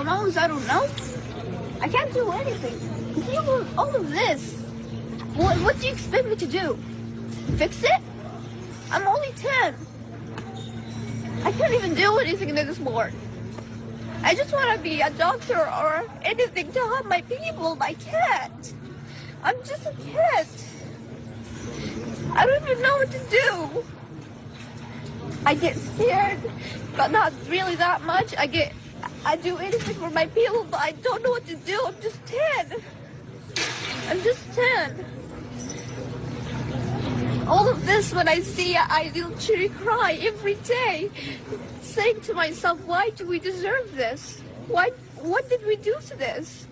mouse, I don't know. I can't do anything. See all of this. What do you expect me to do? Fix it? I'm only 10. I can't even do anything this more. I just want to be a doctor or anything to help my people, but I can't. I'm just a kid. I don't even know what to do. I get scared, but not really that much. I do anything for my people, but I don't know what to do. I'm just 10. I'm just 10. All of this, when I see it, I literally cry every day, saying to myself, why do we deserve this? What did we do to this?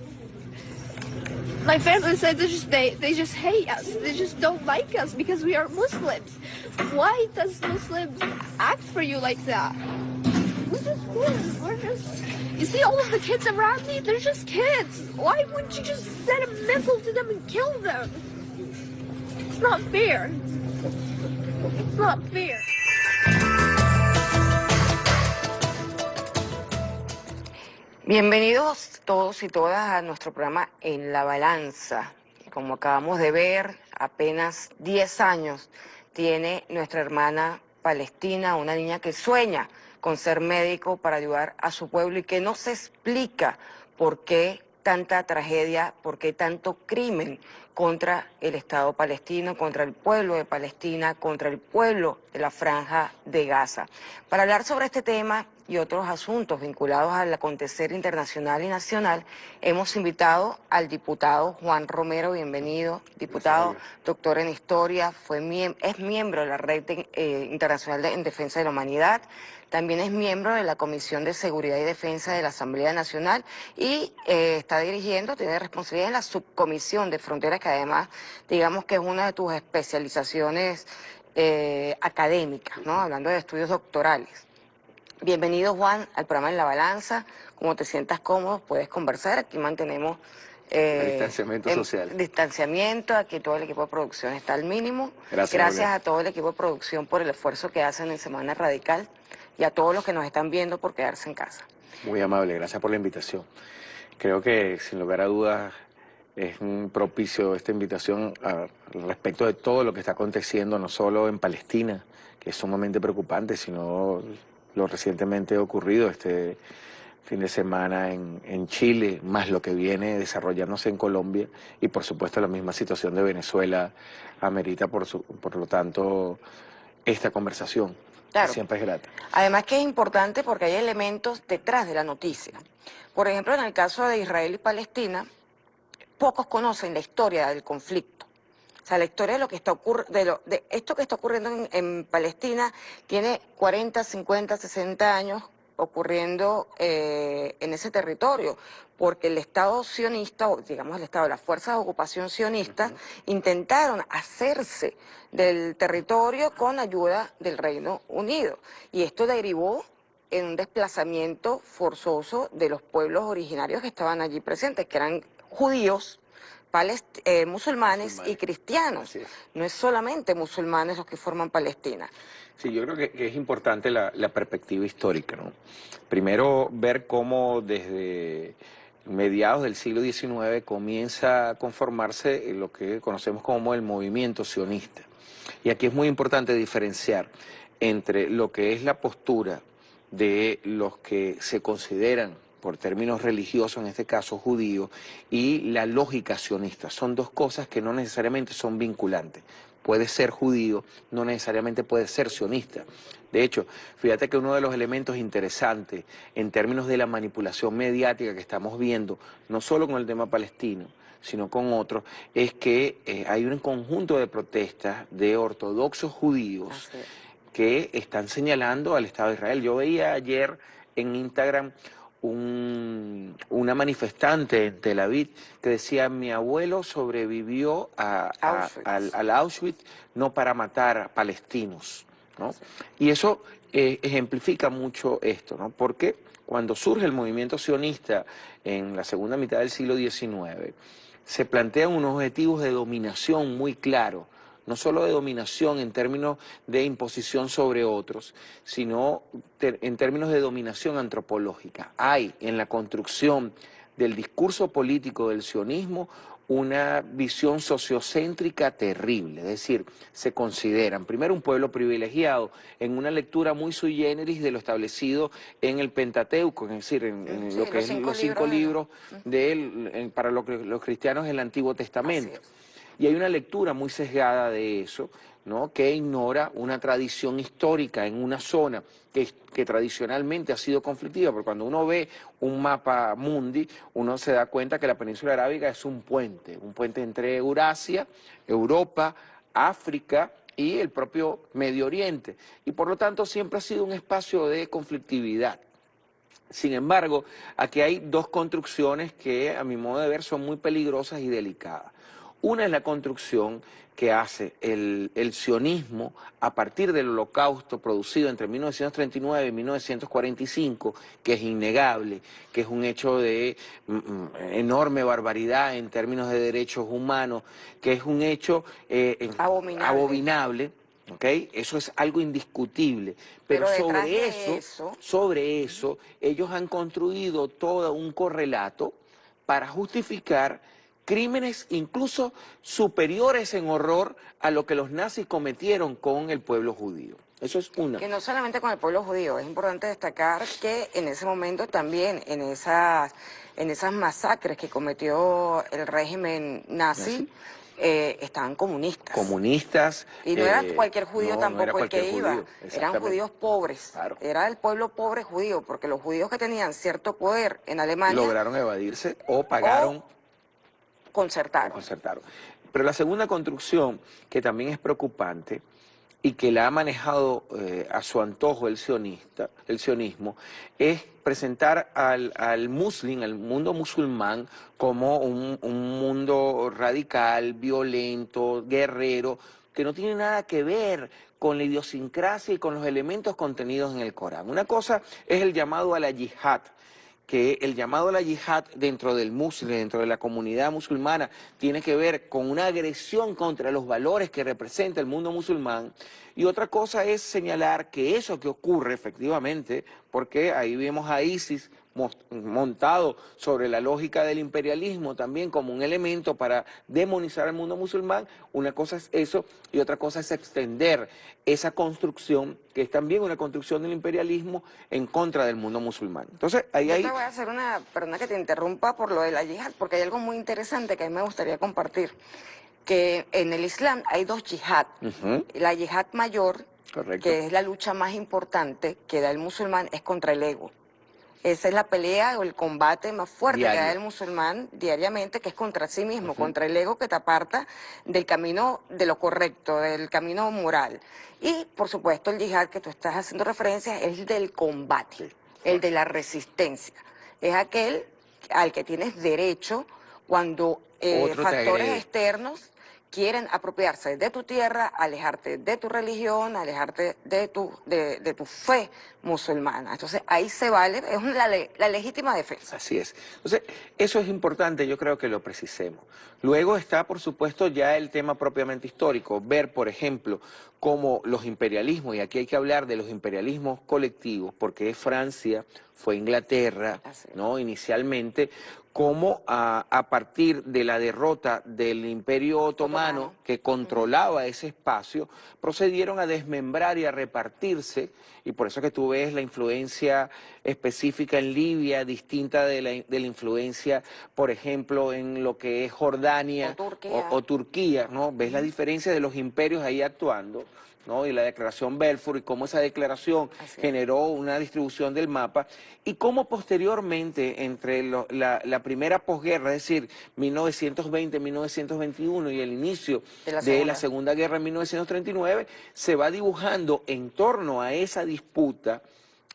My family said they just hate us. They just don't like us because we are Muslims. Why does Muslims act for you like that? We're just kids. You see all of the kids around me? They're just kids. Why wouldn't you just send a missile to them and kill them? It's not fair. It's not fair. Bienvenidos todos y todas a nuestro programa En la Balanza. Como acabamos de ver, apenas 10 años tiene nuestra hermana Palestina, una niña que sueña con ser médico para ayudar a su pueblo y que no se explica por qué tanta tragedia, por qué tanto crimen contra el Estado palestino, contra el pueblo de Palestina, contra el pueblo de la Franja de Gaza. Para hablar sobre este tema y otros asuntos vinculados al acontecer internacional y nacional, hemos invitado al diputado Juan Romero. Bienvenido, diputado, doctor en Historia, es miembro de la Red Internacional en Defensa de la Humanidad, también es miembro de la Comisión de Seguridad y Defensa de la Asamblea Nacional y está tiene responsabilidad en la Subcomisión de Fronteras, que además, digamos que es una de tus especializaciones académicas, ¿no? Hablando de estudios doctorales. Bienvenido, Juan, al programa En la Balanza. Como te sientas cómodo, puedes conversar. Aquí mantenemos distanciamiento social. Distanciamiento. Aquí todo el equipo de producción está al mínimo. Gracias a todo el equipo de producción por el esfuerzo que hacen en Semana Radical y a todos los que nos están viendo por quedarse en casa. Muy amable, gracias por la invitación. Creo que, sin lugar a dudas, es propicio esta invitación respecto de todo lo que está aconteciendo, no solo en Palestina, que es sumamente preocupante, sino lo recientemente ocurrirido este fin de semana en Chile, más lo que viene desarrollándose en Colombia, y por supuesto la misma situación de Venezuela amerita, por lo tanto, esta conversación. Claro. Siempre es grata. Además que es importante porque hay elementos detrás de la noticia. Por ejemplo, en el caso de Israel y Palestina, pocos conocen la historia del conflicto. O sea, la historia de lo que está de esto que está ocurriendo en Palestina tiene 40, 50, 60 años ocurriendo en ese territorio, porque el Estado sionista, o digamos el Estado, las fuerzas de ocupación sionistas, intentaron hacerse del territorio con ayuda del Reino Unido. Y esto derivó en un desplazamiento forzoso de los pueblos originarios que estaban allí presentes, que eran judíos, musulmanes y cristianos. No es solamente musulmanes los que forman Palestina. Sí, yo creo que es importante la perspectiva histórica, ¿no? Primero, ver cómo desde mediados del siglo XIX comienza a conformarse lo que conocemos como el movimiento sionista. Y aquí es muy importante diferenciar entre lo que es la postura de los que se consideran, por términos religiosos, en este caso judíos, y la lógica sionista. Son dos cosas que no necesariamente son vinculantes. Puede ser judío, no necesariamente puede ser sionista. De hecho, fíjate que uno de los elementos interesantes en términos de la manipulación mediática que estamos viendo, no solo con el tema palestino, sino con otros, es que hay un conjunto de protestas de ortodoxos judíos que están señalando al Estado de Israel. Yo veía ayer en Instagram una manifestante en Tel Aviv que decía: mi abuelo sobrevivió al Auschwitz no para matar a palestinos, ¿no? Sí. Y eso ejemplifica mucho esto, ¿no? Porque cuando surge el movimiento sionista en la segunda mitad del siglo XIX, se plantean unos objetivos de dominación muy claros, no solo de dominación en términos de imposición sobre otros, sino en términos de dominación antropológica. Hay en la construcción del discurso político del sionismo una visión sociocéntrica terrible, es decir, se consideran primero un pueblo privilegiado en una lectura muy sui generis de lo establecido en el Pentateuco, es decir, en Sí, lo que los es cinco los 5 libros libros para los cristianos del Antiguo Así Testamento. es. Y hay una lectura muy sesgada de eso, ¿no?, que ignora una tradición histórica en una zona que tradicionalmente ha sido conflictiva, porque cuando uno ve un mapa mundi, uno se da cuenta que la península arábiga es un puente entre Eurasia, Europa, África y el propio Medio Oriente, y por lo tanto siempre ha sido un espacio de conflictividad. Sin embargo, aquí hay dos construcciones que a mi modo de ver son muy peligrosas y delicadas. Una es la construcción que hace el sionismo a partir del holocausto producido entre 1939 y 1945, que es innegable, que es un hecho de enorme barbaridad en términos de derechos humanos, que es un hecho Abominable. abominable. ¿Ok? Eso es algo indiscutible, pero Pero detrás sobre de eso, eso, ellos han construido todo un correlato para justificar crímenes incluso superiores en horror a lo que los nazis cometieron con el pueblo judío. Eso es una. que no solamente con el pueblo judío, es importante destacar que en ese momento también, en esas masacres que cometió el régimen nazi, estaban comunistas. Comunistas. Y no era cualquier judío No era tampoco el cualquier que iba, judío, eran exactamente. judíos pobres, Claro. era el pueblo pobre judío, porque los judíos que tenían cierto poder en Alemania Lograron evadirse o o pagaron o concertaron. concertaron. Pero la segunda construcción, que también es preocupante y que la ha manejado a su antojo el sionismo, es presentar al mundo musulmán, como un mundo radical, violento, guerrero, que no tiene nada que ver con la idiosincrasia y con los elementos contenidos en el Corán. Una cosa es el llamado a la yihad, que el llamado a la yihad dentro dentro de la comunidad musulmana, tiene que ver con una agresión contra los valores que representa el mundo musulmán. Y otra cosa es señalar que eso que ocurre efectivamente, porque ahí vemos a ISIS montado sobre la lógica del imperialismo también como un elemento para demonizar al mundo musulmán. Una cosa es eso y otra cosa es extender esa construcción, que es también una construcción del imperialismo, en contra del mundo musulmán. Entonces, ahí Yo hay... te voy a hacer perdona que te interrumpa por lo de la yihad, porque hay algo muy interesante que a mí me gustaría compartir, que en el Islam hay dos yihad. La yihad mayor, Correcto. que es la lucha más importante que da el musulmán, es contra el ego. Esa es la pelea o el combate más fuerte que da el musulmán diariamente, que es contra sí mismo, contra el ego que te aparta del camino de lo correcto, del camino moral. Y, por supuesto, el yihad que tú estás haciendo referencia es el del combate, el de la resistencia. Es aquel al que tienes derecho cuando factores externos quieren apropiarse de tu tierra, alejarte de tu religión, alejarte de tu fe musulmana. Entonces ahí se vale, es la legítima defensa. Así es. Entonces, eso es importante, yo creo que lo precisemos. Luego está, por supuesto, ya el tema propiamente histórico, ver, por ejemplo, cómo los imperialismos, y aquí hay que hablar de los imperialismos colectivos, porque es Francia, fue Inglaterra, ¿no? Inicialmente, cómo a partir de la derrota del Imperio Otomano, que controlaba ese espacio, procedieron a desmembrar y a repartirse, y por eso que tú ves la influencia específica en Libia, distinta de la influencia, por ejemplo, en lo que es Jordania o Turquía, ¿no? Ves la diferencia de los imperios ahí actuando, ¿no? Y la declaración Balfour, y cómo esa declaración generó una distribución del mapa, y cómo posteriormente, entre la primera posguerra, es decir, 1920-1921, y el inicio de la Segunda Guerra en 1939, se va dibujando en torno a esa disputa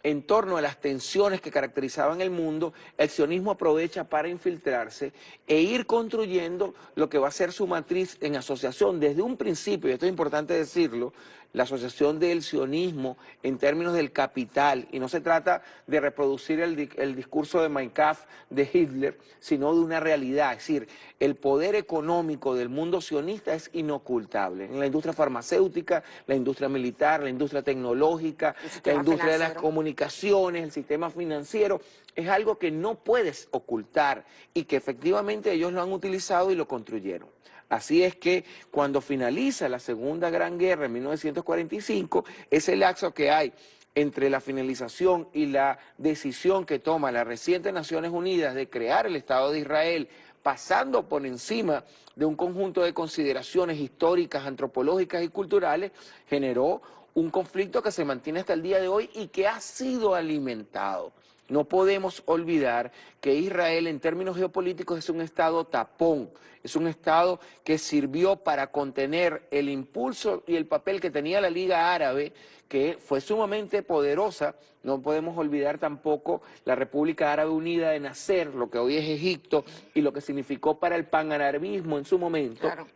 en torno a las tensiones que caracterizaban el mundo, el sionismo aprovecha para infiltrarse e ir construyendo lo que va a ser su matriz en asociación desde un principio, y esto es importante decirlo, la asociación del sionismo en términos del capital, y no se trata de reproducir el discurso de Mein Kampf de Hitler, sino de una realidad, es decir, el poder económico del mundo sionista es inocultable, en la industria farmacéutica, la industria militar, la industria tecnológica, la industria de las comunicaciones, el sistema financiero, es algo que no puedes ocultar y que efectivamente ellos lo han utilizado y lo construyeron. Así es que cuando finaliza la Segunda Gran Guerra en 1945, ese lapso que hay entre la finalización y la decisión que toma la reciente Naciones Unidas de crear el Estado de Israel, pasando por encima de un conjunto de consideraciones históricas, antropológicas y culturales, generó un conflicto que se mantiene hasta el día de hoy y que ha sido alimentado. No podemos olvidar que Israel en términos geopolíticos es un estado tapón, es un estado que sirvió para contener el impulso y el papel que tenía la Liga Árabe, que fue sumamente poderosa. No podemos olvidar tampoco la República Árabe Unida de Nasser, lo que hoy es Egipto, y lo que significó para el panarabismo en su momento, Claro.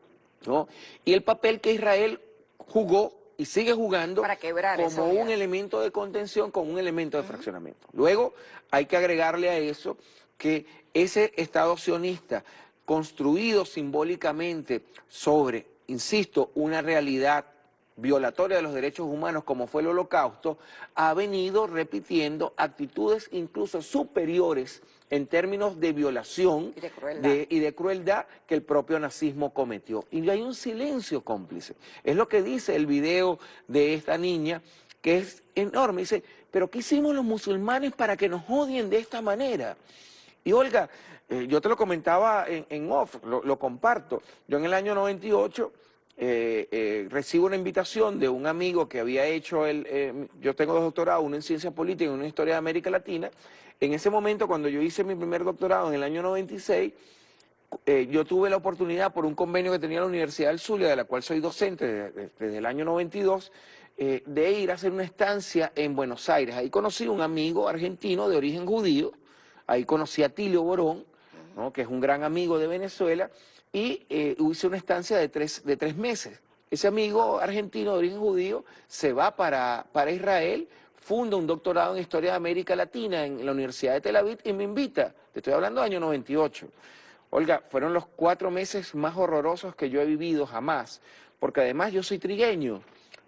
¿no? Y el papel que Israel jugó y sigue jugando Para quebrar esa como un unidad. elemento de contención, como un elemento de fraccionamiento. Luego hay que agregarle a eso que ese Estado sionista construido simbólicamente sobre, insisto, una realidad violatoria de los derechos humanos como fue el Holocausto, ha venido repitiendo actitudes incluso superiores en términos de violación Y de crueldad. y de crueldad que el propio nazismo cometió. Y hay un silencio cómplice. Es lo que dice el video de esta niña, que es enorme. Dice, pero ¿qué hicimos los musulmanes para que nos odien de esta manera? Y Olga, yo te lo comentaba en off, lo comparto. Yo en el año 98 recibo una invitación de un amigo que había hecho, yo tengo 2 doctorados, uno en ciencia política y uno en historia de América Latina. En ese momento, cuando yo hice mi primer doctorado en el año 96, yo tuve la oportunidad por un convenio que tenía la Universidad del Zulia, de la cual soy docente desde el año 92, de ir a hacer una estancia en Buenos Aires. Ahí conocí a un amigo argentino de origen judío, ahí conocí a Tilio Borón, ¿no?, que es un gran amigo de Venezuela, y hice una estancia de tres meses. Ese amigo argentino de origen judío se va para Israel, funda un doctorado en Historia de América Latina en la Universidad de Tel Aviv y me invita. Te estoy hablando del año 98. Olga, fueron los 4 meses más horrorosos que yo he vivido jamás, porque además yo soy trigueño,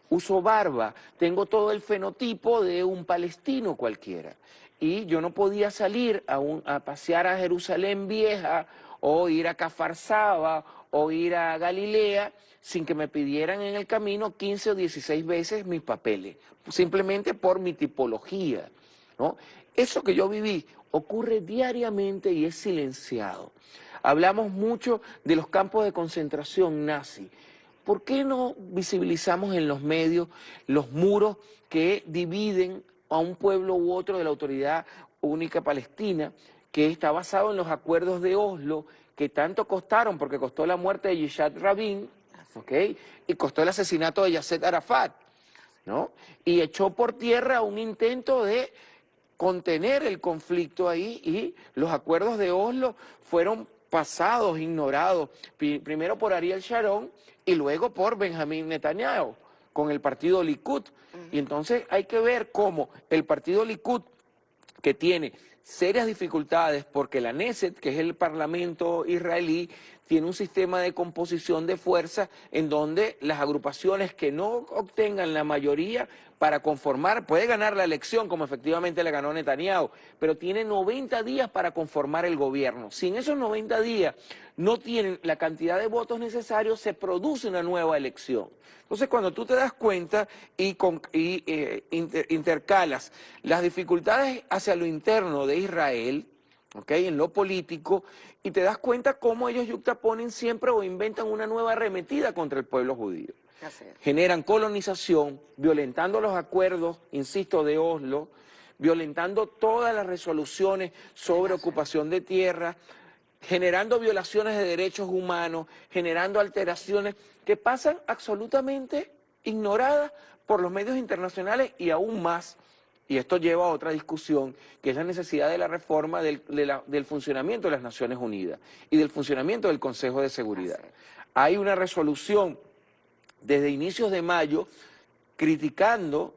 uso barba, tengo todo el fenotipo de un palestino cualquiera. Y yo no podía salir a pasear a Jerusalén Vieja o ir a Kfar Saba o ir a Galilea sin que me pidieran en el camino 15 o 16 veces mis papeles, simplemente por mi tipología, ¿no? Eso que yo viví ocurre diariamente y es silenciado. Hablamos mucho de los campos de concentración nazi. ¿Por qué no visibilizamos en los medios los muros que dividen a un pueblo u otro de la Autoridad Única Palestina, que está basado en los acuerdos de Oslo, que tanto costaron, porque costó la muerte de Yitzhak Rabin, ¿okay?, y costó el asesinato de Yasser Arafat, ¿no? Y echó por tierra un intento de contener el conflicto ahí, y los acuerdos de Oslo fueron pasados, ignorados, primero por Ariel Sharon y luego por Benjamín Netanyahu, con el partido Likud. Y entonces hay que ver cómo el partido Likud, que tiene serias dificultades porque la Knesset, que es el parlamento israelí, tiene un sistema de composición de fuerzas en donde las agrupaciones que no obtengan la mayoría para conformar, puede ganar la elección como efectivamente la ganó Netanyahu, pero tiene 90 días para conformar el gobierno. Si en esos 90 días no tienen la cantidad de votos necesarios, se produce una nueva elección. Entonces, cuando tú te das cuenta y intercalas las dificultades hacia lo interno de Israel, ¿okay?, en lo político, y te das cuenta cómo ellos yuxtaponen siempre o inventan una nueva arremetida contra el pueblo judío. Generan colonización, violentando los acuerdos, insisto, de Oslo, violentando todas las resoluciones sobre ocupación de tierra, generando violaciones de derechos humanos, generando alteraciones que pasan absolutamente ignoradas por los medios internacionales y aún más y esto lleva a otra discusión, que es la necesidad de la reforma del funcionamiento de las Naciones Unidas y del funcionamiento del Consejo de Seguridad. Hay una resolución desde inicios de mayo criticando,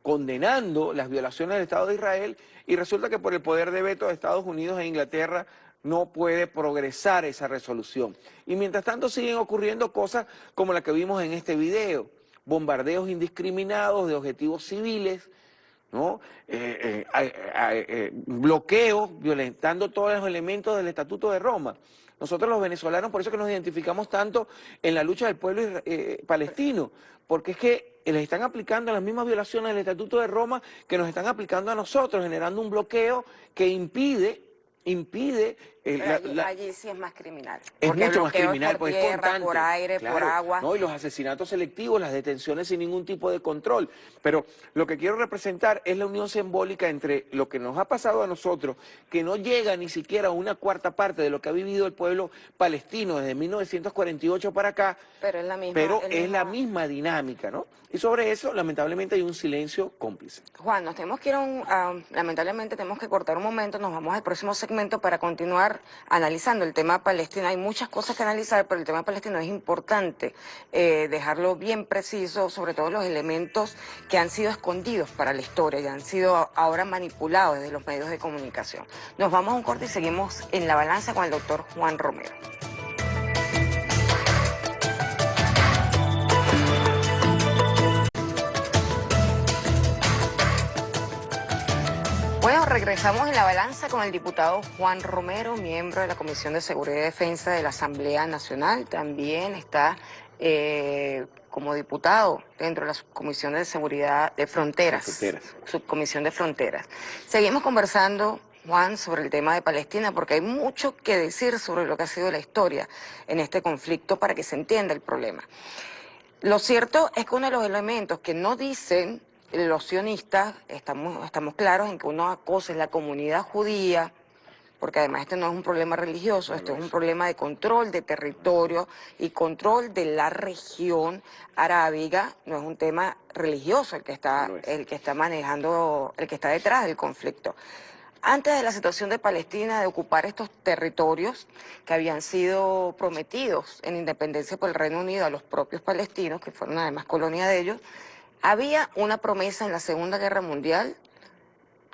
condenando las violaciones del Estado de Israel, y resulta que por el poder de veto de Estados Unidos e Inglaterra no puede progresar esa resolución. Y mientras tanto siguen ocurriendo cosas como la que vimos en este video, bombardeos indiscriminados de objetivos civiles, ¿no? Bloqueos, violentando todos los elementos del Estatuto de Roma. Nosotros los venezolanos, por eso que nos identificamos tanto en la lucha del pueblo palestino, porque es que les están aplicando las mismas violaciones del Estatuto de Roma que nos están aplicando a nosotros, generando un bloqueo que impide allí sí es más criminal. es Porque mucho más criminal, por porque es tierra, constante. por aire, Claro, por agua. ¿no? Y los asesinatos selectivos, las detenciones sin ningún tipo de control. Pero lo que quiero representar es la unión simbólica entre lo que nos ha pasado a nosotros, que no llega ni siquiera a una cuarta parte de lo que ha vivido el pueblo palestino desde 1948 para acá, Pero es la misma dinámica, ¿no? Y sobre eso, lamentablemente, hay un silencio cómplice. Juan, nos tenemos que ir lamentablemente tenemos que cortar un momento, nos vamos al próximo segmento para continuar analizando el tema palestino. Hay muchas cosas que analizar, pero el tema palestino es importante dejarlo bien preciso, sobre todo los elementos que han sido escondidos para la historia y han sido ahora manipulados desde los medios de comunicación. Nos vamos a un corte y seguimos en La Balanza con el doctor Juan Romero. Bueno, regresamos en La Balanza con el diputado Juan Romero, miembro de la Comisión de Seguridad y Defensa de la Asamblea Nacional. También está como diputado dentro de la Subcomisión de Seguridad de Fronteras. Subcomisión de Fronteras. Seguimos conversando, Juan, sobre el tema de Palestina, porque hay mucho que decir sobre lo que ha sido la historia en este conflicto para que se entienda el problema. Lo cierto es que uno de los elementos que no dicen los sionistas, estamos claros en que una cosa es la comunidad judía, porque además este no es un problema religioso, esto es un problema de control de territorio y control de la región arábiga, no es un tema religioso el que está manejando, el que está detrás del conflicto. Antes de la situación de Palestina, de ocupar estos territorios que habían sido prometidos en independencia por el Reino Unido a los propios palestinos, que fueron además colonia de ellos, había una promesa en la Segunda Guerra Mundial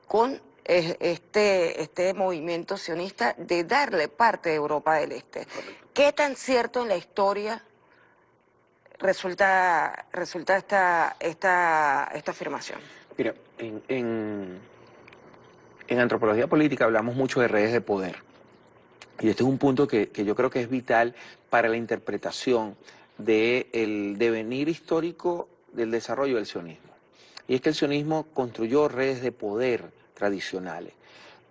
con este movimiento sionista de darle parte de Europa del Este. ¿Qué tan cierto en la historia resulta esta afirmación? Mira, en antropología política hablamos mucho de redes de poder. Y este es un punto que yo creo que es vital para la interpretación del devenir histórico del desarrollo del sionismo. Y es que el sionismo construyó redes de poder tradicionales,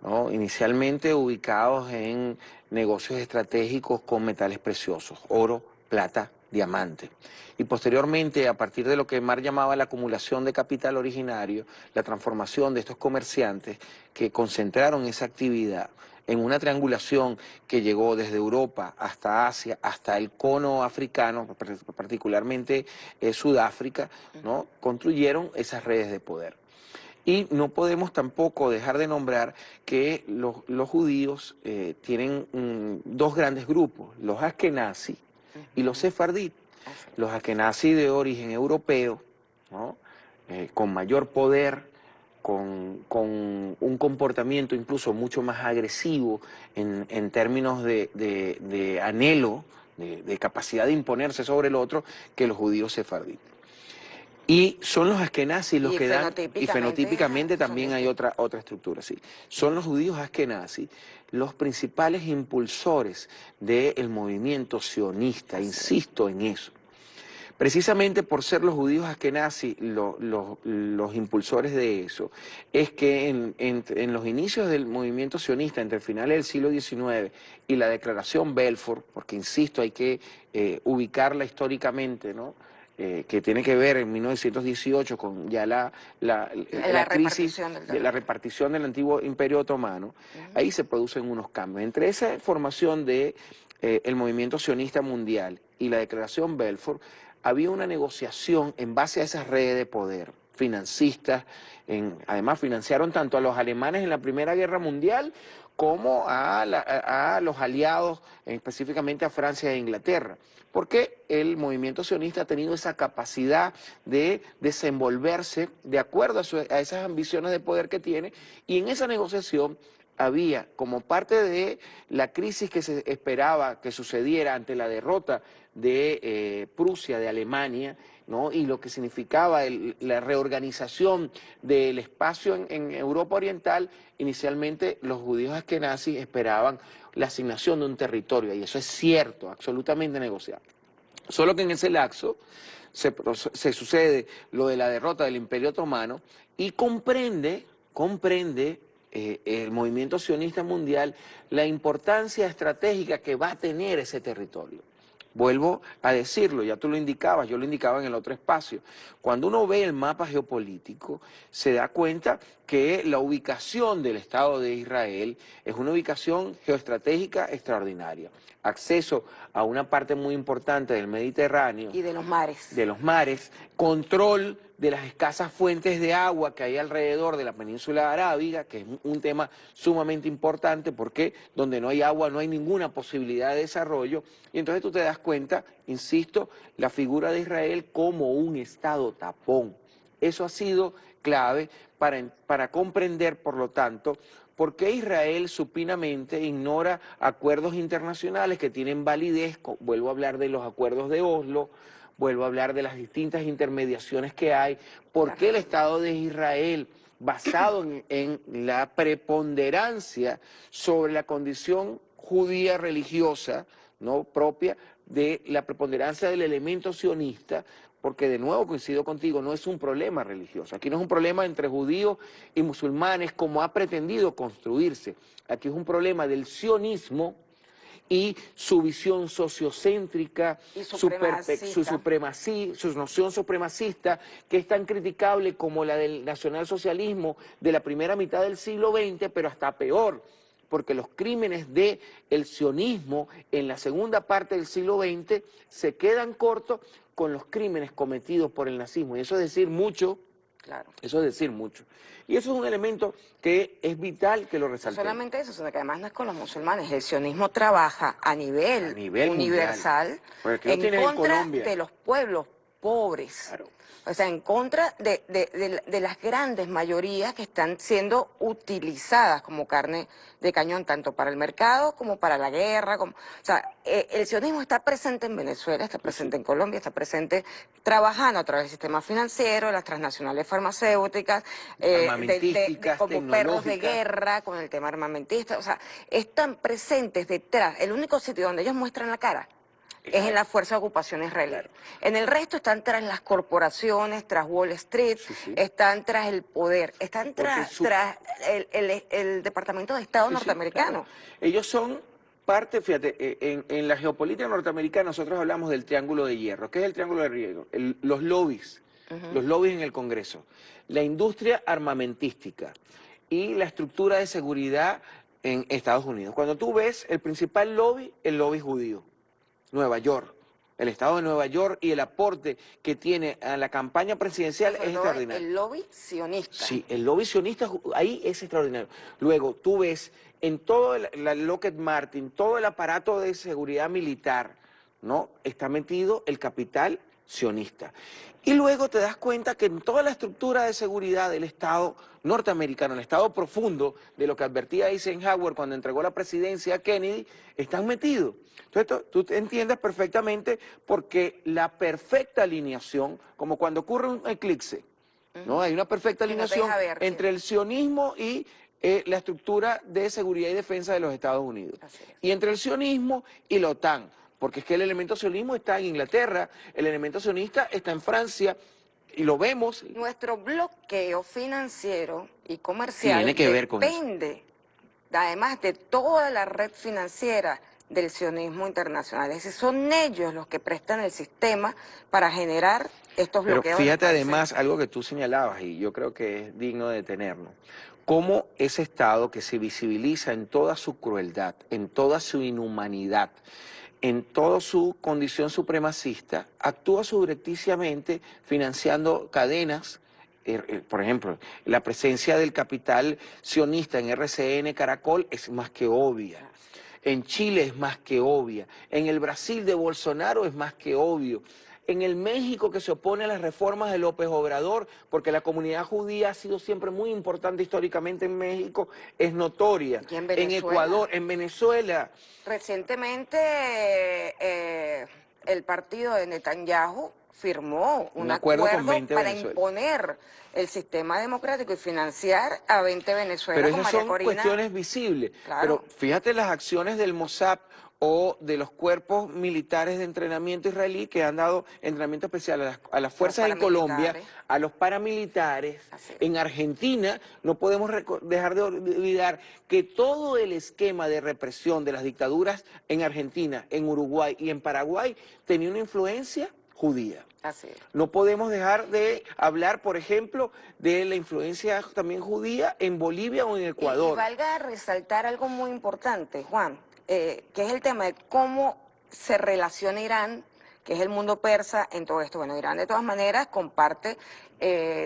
¿no? Inicialmente ubicados en negocios estratégicos con metales preciosos, oro, plata, diamante. Y posteriormente, a partir de lo que Marx llamaba la acumulación de capital originario, la transformación de estos comerciantes que concentraron esa actividad en una triangulación que llegó desde Europa hasta Asia, hasta el cono africano, particularmente Sudáfrica, ¿no? Construyeron esas redes de poder. Y no podemos tampoco dejar de nombrar que los judíos tienen dos grandes grupos, los askenazí y los sefardí. Los askenazí de origen europeo, ¿no? Con mayor poder, con un comportamiento incluso mucho más agresivo en términos de anhelo, de capacidad de imponerse sobre el otro, que los judíos sefardí. Y son los askenazí los que dan, y fenotípicamente también hay otra estructura, sí. Son los judíos askenazí los principales impulsores del movimiento sionista, insisto en eso. Precisamente por ser los judíos askenazí los impulsores de eso, es que en los inicios del movimiento sionista, entre finales del siglo XIX y la declaración Balfour, porque insisto, hay que ubicarla históricamente, ¿no? Que tiene que ver en 1918 con ya la crisis de la repartición del antiguo Imperio Otomano, ahí se producen unos cambios. Entre esa formación de el movimiento sionista mundial y la declaración Balfour, había una negociación en base a esas redes de poder. financistas, además financiaron tanto a los alemanes en la Primera Guerra Mundial como a los aliados, específicamente a Francia e Inglaterra, porque el movimiento sionista ha tenido esa capacidad de desenvolverse de acuerdo a esas ambiciones de poder que tiene, y en esa negociación había, como parte de la crisis que se esperaba que sucediera ante la derrota de Prusia, de Alemania, ¿no? Y lo que significaba la reorganización del espacio en Europa Oriental, inicialmente los judíos askenazis esperaban la asignación de un territorio, y eso es cierto, absolutamente negociable. Solo que en ese lapso se sucede lo de la derrota del Imperio Otomano y comprende el movimiento sionista mundial la importancia estratégica que va a tener ese territorio. Vuelvo a decirlo, ya tú lo indicabas, yo lo indicaba en el otro espacio. Cuando uno ve el mapa geopolítico, se da cuenta que la ubicación del Estado de Israel es una ubicación geoestratégica extraordinaria. Acceso a una parte muy importante del Mediterráneo. Y de los mares. De los mares, control de las escasas fuentes de agua que hay alrededor de la península arábiga, que es un tema sumamente importante porque donde no hay agua no hay ninguna posibilidad de desarrollo, y entonces tú te das cuenta, insisto, la figura de Israel como un Estado tapón. Eso ha sido clave para comprender, por lo tanto, por qué Israel supinamente ignora acuerdos internacionales que tienen validez. Vuelvo a hablar de los acuerdos de Oslo, vuelvo a hablar de las distintas intermediaciones que hay, por qué el Estado de Israel, basado en la preponderancia sobre la condición judía religiosa, ¿no?, propia de la preponderancia del elemento sionista, porque de nuevo coincido contigo, no es un problema religioso, aquí no es un problema entre judíos y musulmanes como ha pretendido construirse, aquí es un problema del sionismo y su visión sociocéntrica, Y su noción supremacista, que es tan criticable como la del nacionalsocialismo de la primera mitad del siglo XX, pero hasta peor, porque los crímenes del sionismo en la segunda parte del siglo XX se quedan cortos con los crímenes cometidos por el nazismo, y eso es decir mucho. Claro. Eso es decir mucho. Y eso es un elemento que es vital que lo No resaltemos. solamente eso, sino que además no es con los musulmanes. El sionismo trabaja a nivel universal porque en contra Colombia de los pueblos pobres. Claro. O sea, en contra de las grandes mayorías que están siendo utilizadas como carne de cañón, tanto para el mercado como para la guerra. O sea, el sionismo está presente en Venezuela, está presente en Colombia, está presente trabajando a través del sistema financiero, las transnacionales farmacéuticas, como perros de guerra, con el tema armamentista. O sea, están presentes detrás. El único sitio donde ellos muestran la cara es en la Fuerza de Ocupación Israelí. Claro. En el resto están tras las corporaciones, tras Wall Street, están tras el poder, están tras el Departamento de Estado norteamericano. Claro. Ellos son parte, fíjate, en la geopolítica norteamericana nosotros hablamos del Triángulo de Hierro. ¿Qué es el Triángulo de Hierro? Los lobbies, los lobbies en el Congreso, la industria armamentística y la estructura de seguridad en Estados Unidos. Cuando tú ves el principal lobby, el lobby judío. Nueva York, el estado de Nueva York y el aporte que tiene a la campaña presidencial es extraordinario. El lobby sionista. Sí, el lobby sionista ahí es extraordinario. Luego tú ves en todo la Lockheed Martin, todo el aparato de seguridad militar, ¿no?, está metido el capital sionista. Y luego te das cuenta que en toda la estructura de seguridad del Estado norteamericano, el Estado profundo, de lo que advertía Eisenhower cuando entregó la presidencia a Kennedy, están metidos. Entonces tú entiendes perfectamente porque la perfecta alineación, como cuando ocurre un eclipse, ¿no? Hay una perfecta alineación entre el sionismo y la estructura de seguridad y defensa de los Estados Unidos. Y entre el sionismo y la OTAN. Porque es que el elemento sionismo está en Inglaterra, el elemento sionista está en Francia, y lo vemos. Nuestro bloqueo financiero y comercial tiene que ver con depende, además de toda la red financiera del sionismo internacional. Es decir, son ellos los que prestan el sistema para generar estos bloqueos. Pero fíjate además algo que tú señalabas, y yo creo que es digno de detenernos. Cómo ese Estado que se visibiliza en toda su crueldad, en toda su inhumanidad, en toda su condición supremacista, actúa subrepticiamente financiando cadenas por ejemplo, la presencia del capital sionista en RCN Caracol es más que obvia. En Chile es más que obvia. En el Brasil de Bolsonaro es más que obvio. En el México, que se opone a las reformas de López Obrador, porque la comunidad judía ha sido siempre muy importante históricamente en México, es notoria. Aquí en En Venezuela. Ecuador, en Venezuela. Recientemente el partido de Netanyahu firmó un acuerdo con acuerdo 20 para Venezuela. imponer el sistema democrático y financiar a 20 Venezuela Pero con esas María son Corina. cuestiones visibles. Claro. Pero fíjate las acciones del Mossad o de los cuerpos militares de entrenamiento israelí que han dado entrenamiento especial a las fuerzas en Colombia, a los paramilitares. En Argentina no podemos dejar de olvidar que todo el esquema de represión de las dictaduras en Argentina, en Uruguay y en Paraguay tenía una influencia judía. Así es. No podemos dejar de hablar, por ejemplo, de la influencia también judía en Bolivia o en Ecuador. Y valga resaltar algo muy importante, Juan, que es el tema de cómo se relaciona Irán, que es el mundo persa, en todo esto. Bueno, Irán de todas maneras comparte,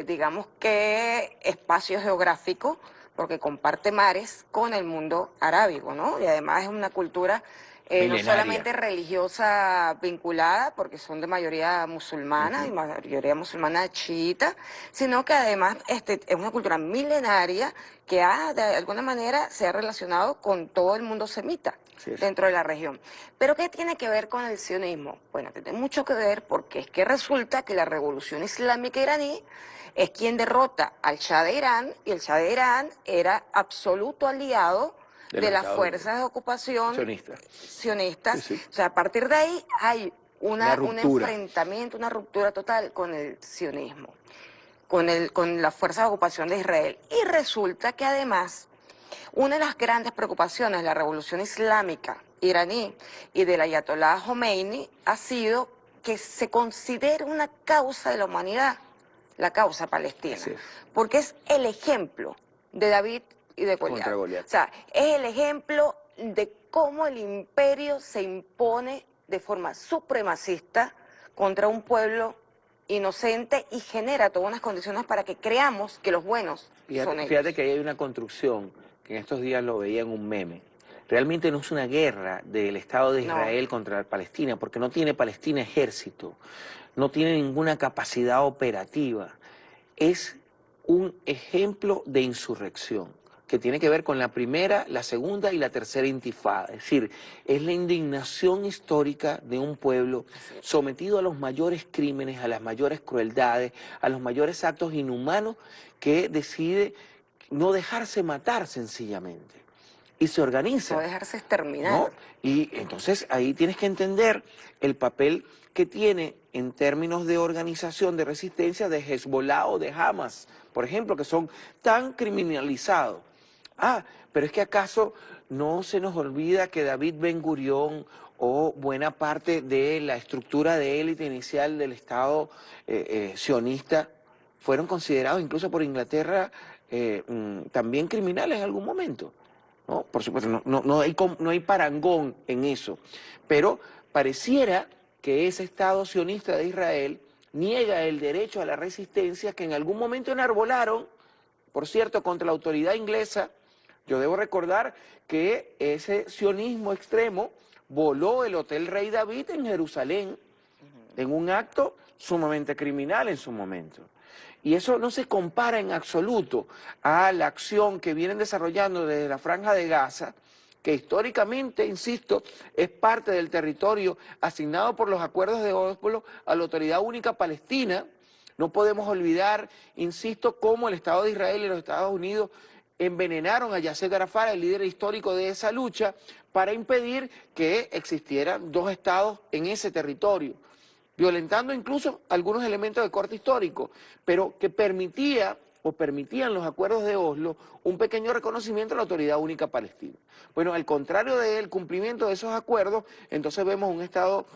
digamos que espacio geográfico, porque comparte mares con el mundo arábigo, ¿no? Y además es una cultura no solamente religiosa vinculada, porque son de mayoría musulmana, y mayoría musulmana chiita, sino que además es una cultura milenaria que de alguna manera se ha relacionado con todo el mundo semita dentro de la región. ¿Pero qué tiene que ver con el sionismo? Bueno, tiene mucho que ver porque es que resulta que la revolución islámica iraní es quien derrota al Shah de Irán, y el Shah de Irán era absoluto aliado de las fuerzas de ocupación sionistas. Sí, sí. O sea, a partir de ahí hay un enfrentamiento, una ruptura total con el sionismo, con las fuerzas de ocupación de Israel. Y resulta que además una de las grandes preocupaciones de la revolución islámica iraní y del ayatolá Khomeini ha sido que se considere una causa de la humanidad, la causa palestina, porque es el ejemplo de David y de Goliat. O sea, es el ejemplo de cómo el imperio se impone de forma supremacista contra un pueblo inocente y genera todas unas condiciones para que creamos que los buenos son ellos. Fíjate que ahí hay una construcción, que en estos días lo veía en un meme. Realmente no es una guerra del Estado de Israel contra Palestina, porque no tiene Palestina ejército, no tiene ninguna capacidad operativa. Es un ejemplo de insurrección que tiene que ver con la primera, la segunda y la tercera intifada. Es decir, es la indignación histórica de un pueblo sometido a los mayores crímenes, a las mayores crueldades, a los mayores actos inhumanos, que decide no dejarse matar sencillamente. Y se organiza. No dejarse exterminar. ¿No? Y entonces ahí tienes que entender el papel que tiene en términos de organización de resistencia de Hezbollah o de Hamas, por ejemplo, que son tan criminalizados. Pero es que acaso no se nos olvida que David Ben Gurión o buena parte de la estructura de élite inicial del Estado sionista fueron considerados incluso por Inglaterra también criminales en algún momento. ¿No? Por supuesto, no hay parangón en eso, pero pareciera que ese Estado sionista de Israel niega el derecho a la resistencia que en algún momento enarbolaron, por cierto, contra la autoridad inglesa. Yo debo recordar que ese sionismo extremo voló el Hotel Rey David en Jerusalén, en un acto sumamente criminal en su momento. Y eso no se compara en absoluto a la acción que vienen desarrollando desde la Franja de Gaza, que históricamente, insisto, es parte del territorio asignado por los acuerdos de Oslo a la Autoridad Única Palestina. No podemos olvidar, insisto, cómo el Estado de Israel y los Estados Unidos envenenaron a Yasser Arafat, el líder histórico de esa lucha, para impedir que existieran dos estados en ese territorio, violentando incluso algunos elementos de corte histórico, pero que permitían los acuerdos de Oslo un pequeño reconocimiento a la Autoridad Única Palestina. Bueno, al contrario del cumplimiento de esos acuerdos, entonces vemos un Estado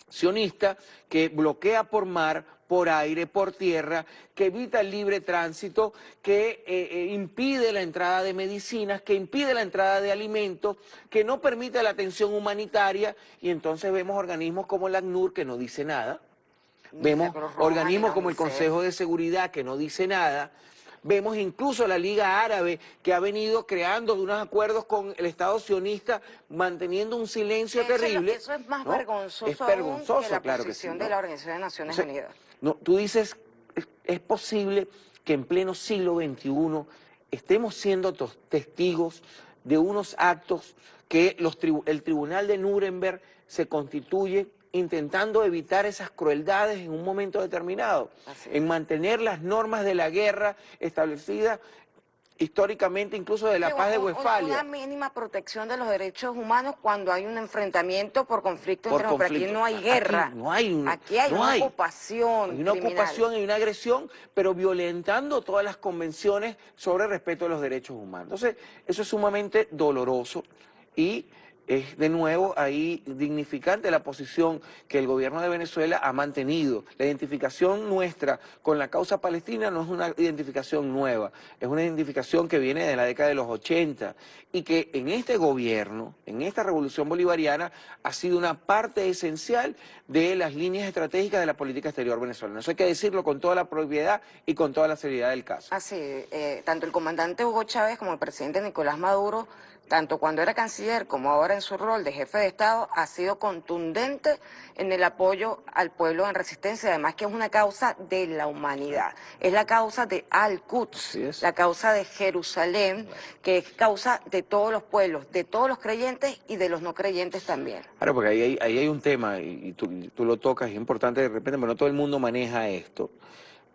sionista que bloquea por mar, por aire, por tierra, que evita el libre tránsito, que impide la entrada de medicinas, que impide la entrada de alimentos, que no permite la atención humanitaria, y entonces vemos organismos como el ACNUR que no dice nada, vemos la Cruz Roja, organismos ni la como el UNICEF. Consejo de Seguridad que no dice nada, vemos incluso la Liga Árabe que ha venido creando unos acuerdos con el Estado sionista, manteniendo un silencio terrible. Eso es más ¿No? Es vergonzoso aún que vergonzoso, la claro que sí, posición ¿no? de la Organización de Naciones Entonces, Unidas. no, tú dices, es posible que en pleno siglo XXI estemos siendo testigos de unos actos que el Tribunal de Nuremberg se constituye intentando evitar esas crueldades en un momento determinado, Así en es. mantener las normas de la guerra establecidas históricamente, incluso de Sí, la paz de una Westfalia. mínima protección de los derechos humanos cuando hay un enfrentamiento por conflicto Por entre nosotros. Pero aquí conflicto. no hay Aquí guerra. no hay una, Aquí hay no una hay. ocupación Hay una criminal. ocupación y una agresión, pero violentando todas las convenciones sobre el respeto de los derechos humanos. Entonces, eso es sumamente doloroso y es de nuevo ahí dignificante la posición que el gobierno de Venezuela ha mantenido. La identificación nuestra con la causa palestina no es una identificación nueva, es una identificación que viene de la década de los 80 y que en este gobierno, en esta revolución bolivariana, ha sido una parte esencial de las líneas estratégicas de la política exterior venezolana. Eso hay que decirlo con toda la propiedad y con toda la seriedad del caso. Así, tanto el comandante Hugo Chávez como el presidente Nicolás Maduro, tanto cuando era canciller como ahora en su rol de jefe de Estado, ha sido contundente en el apoyo al pueblo en resistencia, además que es una causa de la humanidad. Es la causa de Al-Quds, la causa de Jerusalén, que es causa de todos los pueblos, de todos los creyentes y de los no creyentes también. Claro, porque ahí hay un tema, y tú lo tocas, es importante de repente, pero no todo el mundo maneja esto.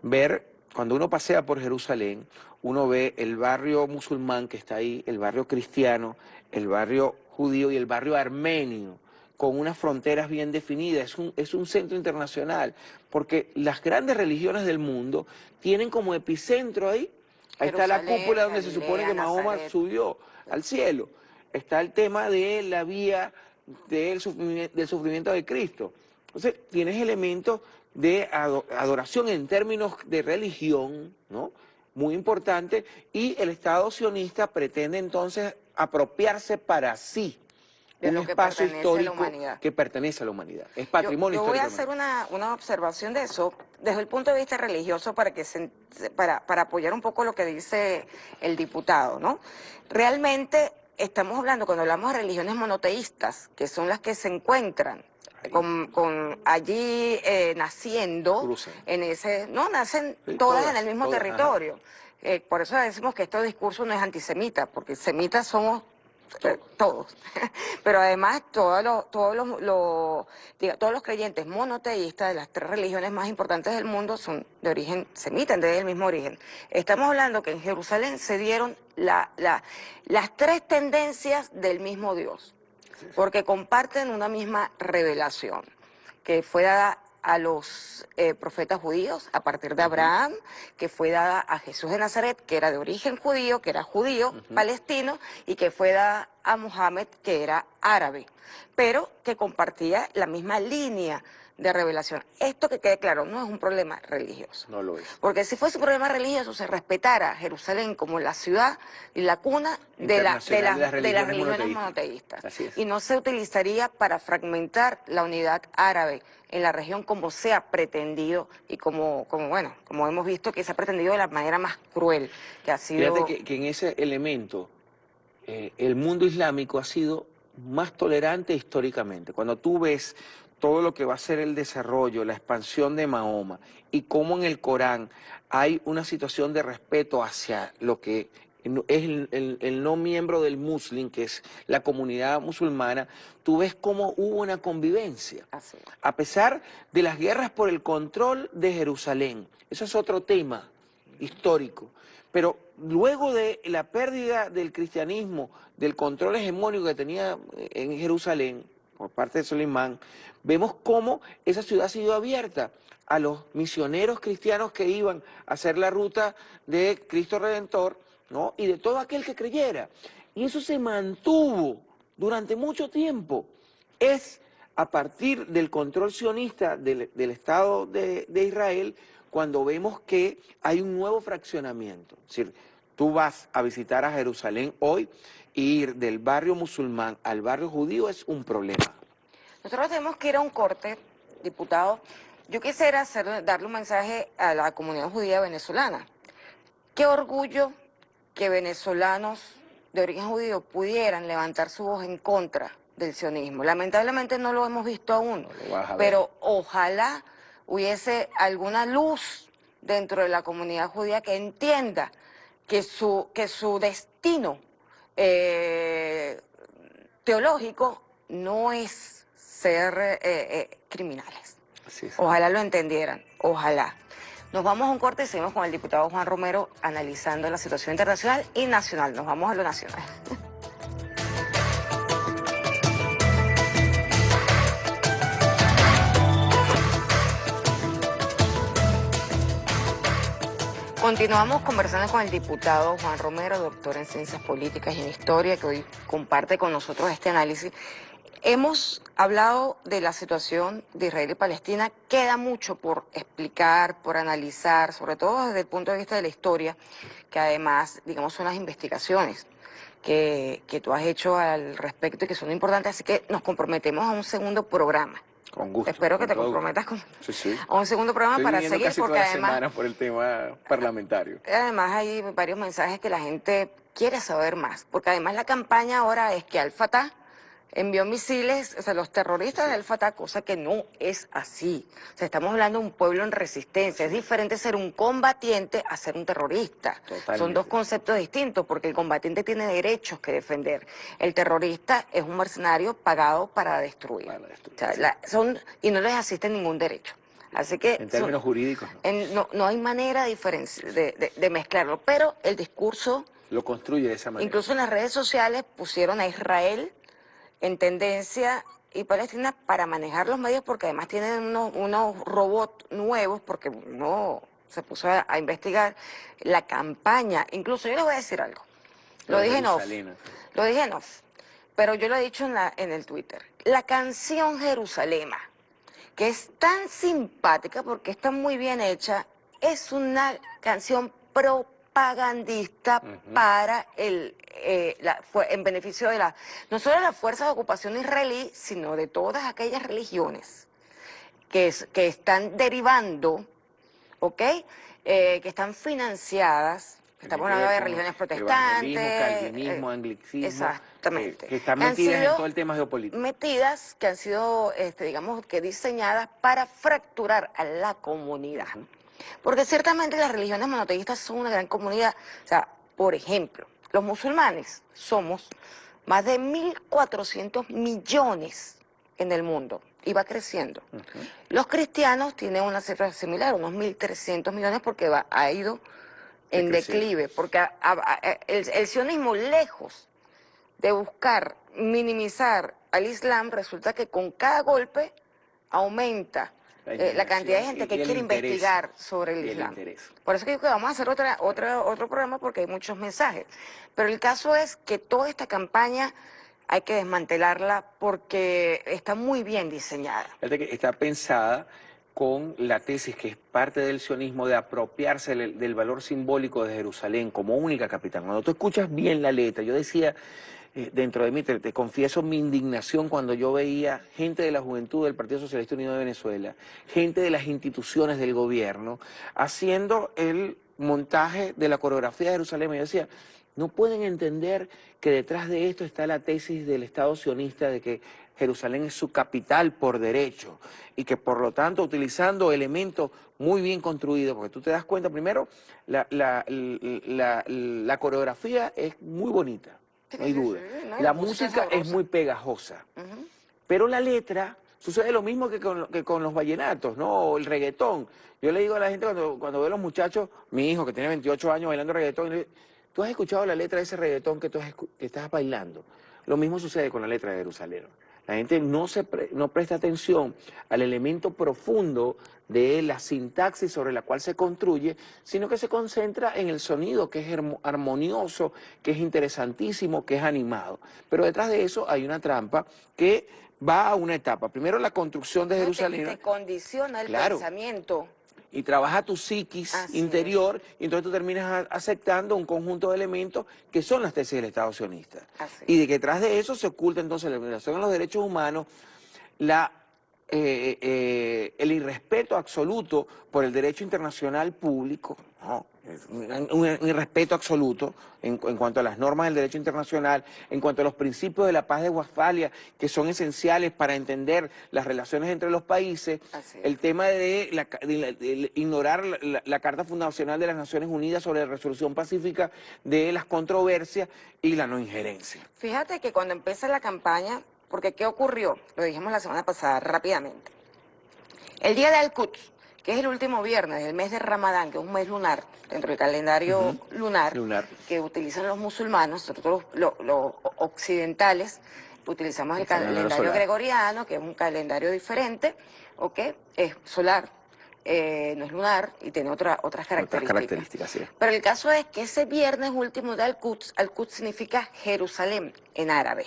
Ver, cuando uno pasea por Jerusalén, uno ve el barrio musulmán que está ahí, el barrio cristiano, el barrio judío y el barrio armenio, con unas fronteras bien definidas. Es un centro internacional, porque las grandes religiones del mundo tienen como epicentro ahí. Ahí está la Jerusalén, cúpula donde se supone Galilea, que Mahoma Nazaret. subió al cielo. Está el tema de la vía del sufrimiento de Cristo. Entonces, tienes elementos de adoración en términos de religión, ¿no? Muy importante, y el Estado sionista pretende entonces apropiarse para sí De un lo que espacio pertenece a la histórico humanidad. que pertenece a la humanidad. Es patrimonio Yo voy a histórico. hacer una observación de eso desde el punto de vista religioso para apoyar un poco lo que dice el diputado, ¿no? Realmente estamos hablando, cuando hablamos de religiones monoteístas, que son las que se encuentran con allí naciendo, Cruzan. en ese, no, nacen Sí, todas en el mismo todas, territorio. Por eso decimos que este discurso no es antisemita, porque semitas somos todos. Pero además todos los creyentes monoteístas de las tres religiones más importantes del mundo son de origen semita, del mismo origen. Estamos hablando que en Jerusalén se dieron las tres tendencias del mismo Dios, porque comparten una misma revelación, que fue dada a los profetas judíos a partir de Abraham, que fue dada a Jesús de Nazaret, que era de origen judío, que era judío, palestino, y que fue dada a Mohammed, que era árabe, pero que compartía la misma línea de revelación. Esto, que quede claro, no es un problema religioso. No lo es. Porque si fuese un problema religioso, se respetara Jerusalén como la ciudad y la cuna de las religiones monoteístas. Así es. Y no se utilizaría para fragmentar la unidad árabe en la región como se ha pretendido y como hemos visto que se ha pretendido de la manera más cruel que ha sido. Fíjate que en ese elemento el mundo islámico ha sido más tolerante históricamente. Cuando tú ves todo lo que va a ser el desarrollo, la expansión de Mahoma y cómo en el Corán hay una situación de respeto hacia lo que es el no miembro del muslim, que es la comunidad musulmana, tú ves cómo hubo una convivencia. Así. A pesar de las guerras por el control de Jerusalén. Eso es otro tema histórico. Pero luego de la pérdida del cristianismo, del control hegemónico que tenía en Jerusalén por parte de Soleimán, vemos cómo esa ciudad ha sido abierta a los misioneros cristianos que iban a hacer la ruta de Cristo Redentor, ¿no? Y de todo aquel que creyera. Y eso se mantuvo durante mucho tiempo. Es a partir del control sionista del Estado de Israel cuando vemos que hay un nuevo fraccionamiento. Es decir, tú vas a visitar a Jerusalén hoy e ir del barrio musulmán al barrio judío es un problema. Nosotros tenemos que ir a un corte, diputado, yo quisiera darle un mensaje a la comunidad judía venezolana. Qué orgullo que venezolanos de origen judío pudieran levantar su voz en contra del sionismo. Lamentablemente no lo hemos visto aún, No lo vas a ver. pero ojalá hubiese alguna luz dentro de la comunidad judía que entienda que su destino teológico no es ser criminales. Así es. Ojalá lo entendieran, ojalá. Nos vamos a un corte y seguimos con el diputado Juan Romero analizando la situación internacional y nacional. Nos vamos a lo nacional. Continuamos conversando con el diputado Juan Romero, doctor en Ciencias Políticas y en Historia, que hoy comparte con nosotros este análisis. Hemos hablado de la situación de Israel y Palestina. Queda mucho por explicar, por analizar, sobre todo desde el punto de vista de la historia, que además, digamos, son las investigaciones que tú has hecho al respecto y que son importantes. Así que nos comprometemos a un segundo programa. Con gusto. Espero que con te todo comprometas gusto. Sí. a un segundo programa Estoy para viniendo seguir, casi porque toda la además... semana por el tema parlamentario. Además hay varios mensajes que la gente quiere saber más, porque además la campaña ahora es que Al-Fatah envió misiles, o sea, los terroristas de Al-Fatah, cosa que no es así. O sea, estamos hablando de un pueblo en resistencia. Es diferente ser un combatiente a ser un terrorista. Totalmente. Son dos conceptos distintos, porque el combatiente tiene derechos que defender. El terrorista es un mercenario pagado para destruir. O sea, y no les asiste ningún derecho. Así que En términos jurídicos, no. no hay manera de mezclarlo, pero el discurso, Lo construye de esa manera. incluso en las redes sociales, pusieron a Israel en tendencia y Palestina para manejar los medios, porque además tienen unos robots nuevos, porque uno se puso a investigar la campaña. Incluso yo les voy a decir algo, lo dije en off, pero yo lo he dicho en el Twitter. La canción Jerusalema, que es tan simpática porque está muy bien hecha, es una canción propagandista para en beneficio de no solo de las fuerzas de ocupación israelí, sino de todas aquellas religiones que están derivando, ¿ok? Que están financiadas. Estamos hablando de religiones protestantes. Calvinismo, anglicismo. Exactamente. Que están metidas en todo el tema geopolítico. Metidas, que han sido, digamos, que diseñadas para fracturar a la comunidad. Porque ciertamente las religiones monoteístas son una gran comunidad. O sea, por ejemplo, los musulmanes somos más de 1.400 millones en el mundo y va creciendo. Los cristianos tienen una cifra similar, unos 1.300 millones, porque ha ido en declive, porque el sionismo, lejos de buscar minimizar al Islam, resulta que con cada golpe aumenta la cantidad de gente que quiere investigar sobre el Islam. Por eso que vamos a hacer otro programa, porque hay muchos mensajes. Pero el caso es que toda esta campaña hay que desmantelarla porque está muy bien diseñada. Fíjate que está pensada con la tesis que es parte del sionismo de apropiarse del valor simbólico de Jerusalén como única capital. Cuando tú escuchas bien la letra, yo decía, dentro de mí, te confieso mi indignación cuando yo veía gente de la juventud del Partido Socialista Unido de Venezuela, gente de las instituciones del gobierno, haciendo el montaje de la coreografía de Jerusalén. Y yo decía, no pueden entender que detrás de esto está la tesis del Estado sionista de que Jerusalén es su capital por derecho y que por lo tanto utilizando elementos muy bien construidos, porque tú te das cuenta, primero, la coreografía es muy bonita, no hay duda. La música es muy pegajosa, pero la letra sucede lo mismo que con los vallenatos, ¿no? O el reggaetón. Yo le digo a la gente cuando veo a los muchachos, mi hijo que tiene 28 años bailando reggaetón, y le digo, ¿tú has escuchado la letra de ese reggaetón que estás bailando? Lo mismo sucede con la letra de Jerusalén. La gente no presta atención al elemento profundo de la sintaxis sobre la cual se construye, sino que se concentra en el sonido, que es armonioso, que es interesantísimo, que es animado. Pero detrás de eso hay una trampa que va a una etapa. Primero, la construcción de Jerusalén. Te condiciona el pensamiento. Y trabaja tu psiquis interior, y entonces tú terminas aceptando un conjunto de elementos que son las tesis del Estado sionista. Y de que detrás de eso se oculta entonces la violación de los derechos humanos, la el irrespeto absoluto por el derecho internacional público, ¿no? Un irrespeto absoluto en cuanto a las normas del derecho internacional, en cuanto a los principios de la paz de Westfalia, que son esenciales para entender las relaciones entre los países, Así es. el tema de ignorar la Carta Fundacional de las Naciones Unidas sobre la resolución pacífica de las controversias y la no injerencia. Fíjate que cuando empieza la campaña, porque ¿qué ocurrió? Lo dijimos la semana pasada rápidamente. El día de Al-Quds, que es el último viernes del mes de Ramadán, que es un mes lunar, dentro del calendario lunar, que utilizan los musulmanes, nosotros los occidentales utilizamos el calendario solar. gregoriano, que es un calendario diferente, ¿ok? Es solar, no es lunar y tiene otras características. Sí. Pero el caso es que ese viernes último de Al-Quds significa Jerusalén en árabe.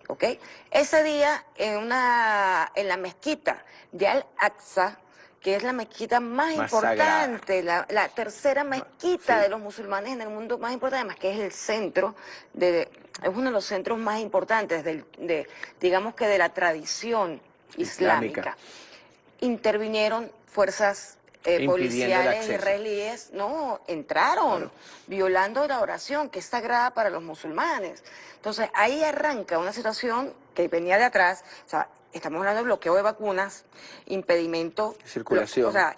¿Ok? Ese día en la mezquita de Al-Aqsa, que es la mezquita más importante, la tercera mezquita de los musulmanes en el mundo más importante, además que es el centro, es uno de los centros más importantes digamos que de la tradición islámica. Intervinieron fuerzas policiales israelíes, no, entraron, violando la oración, que es sagrada para los musulmanes. Entonces, ahí arranca una situación que venía de atrás, o sea, estamos hablando de bloqueo de vacunas, impedimento... Circulación. O sea,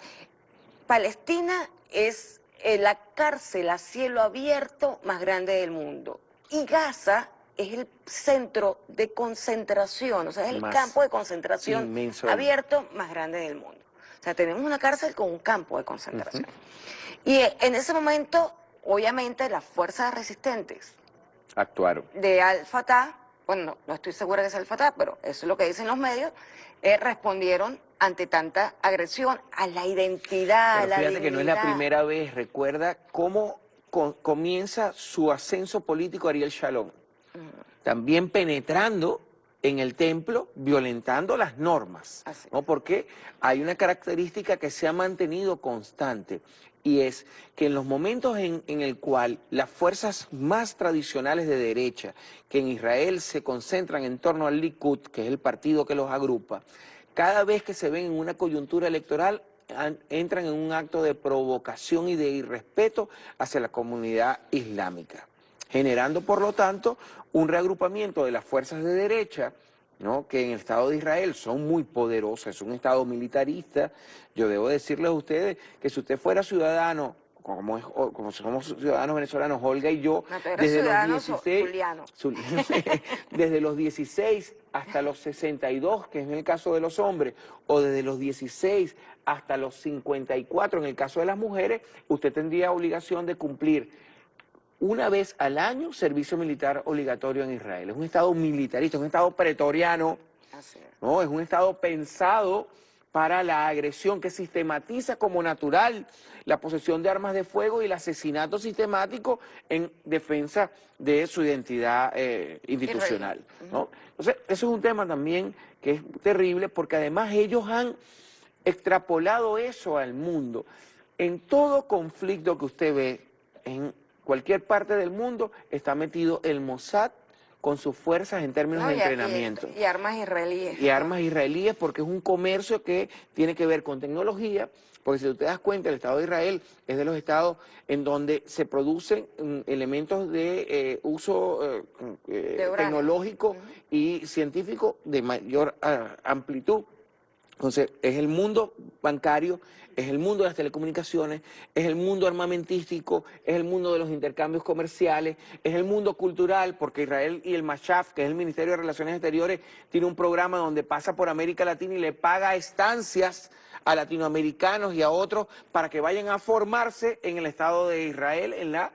Palestina es la cárcel a cielo abierto más grande del mundo. Y Gaza es el centro de concentración, o sea, es el campo de concentración abierto más grande del mundo. O sea, tenemos una cárcel con un campo de concentración. Y en ese momento, obviamente, las fuerzas resistentes actuaron. De Al-Fatah, bueno, no estoy segura que sea Al-Fatah, pero eso es lo que dicen los medios, respondieron ante tanta agresión a la identidad, pero a la fíjate dignidad. Que no es la primera vez, recuerda cómo comienza su ascenso político Ariel Sharon. También penetrando en el templo, violentando las normas, ¿no? Porque hay una característica que se ha mantenido constante, y es que en los momentos en el cual las fuerzas más tradicionales de derecha, que en Israel se concentran en torno al Likud, que es el partido que los agrupa, cada vez que se ven en una coyuntura electoral, entran en un acto de provocación y de irrespeto hacia la comunidad islámica, generando, por lo tanto, un reagrupamiento de las fuerzas de derecha, ¿no? Que en el Estado de Israel son muy poderosas, es un Estado militarista. Yo debo decirles a ustedes que si usted fuera ciudadano, como somos ciudadanos venezolanos, Olga y yo, desde desde los 16 hasta los 62, que es en el caso de los hombres, o desde los 16 hasta los 54, en el caso de las mujeres, usted tendría obligación de cumplir una vez al año servicio militar obligatorio en Israel. Es un Estado militarista, es un Estado pretoriano, ¿no? Es un Estado pensado para la agresión, que sistematiza como natural la posesión de armas de fuego y el asesinato sistemático en defensa de su identidad institucional, ¿no? Entonces, eso es un tema también que es terrible, porque además ellos han extrapolado eso al mundo. En todo conflicto que usted ve en cualquier parte del mundo está metido el Mossad con sus fuerzas en términos de entrenamiento. Y armas israelíes. Y armas israelíes, porque es un comercio que tiene que ver con tecnología, porque si tú te das cuenta, el Estado de Israel es de los estados en donde se producen elementos de uso tecnológico y científico de mayor amplitud. Entonces, es el mundo bancario, es el mundo de las telecomunicaciones, es el mundo armamentístico, es el mundo de los intercambios comerciales, es el mundo cultural, porque Israel y el Mashaf, que es el Ministerio de Relaciones Exteriores, tiene un programa donde pasa por América Latina y le paga estancias a latinoamericanos y a otros para que vayan a formarse en el Estado de Israel, en la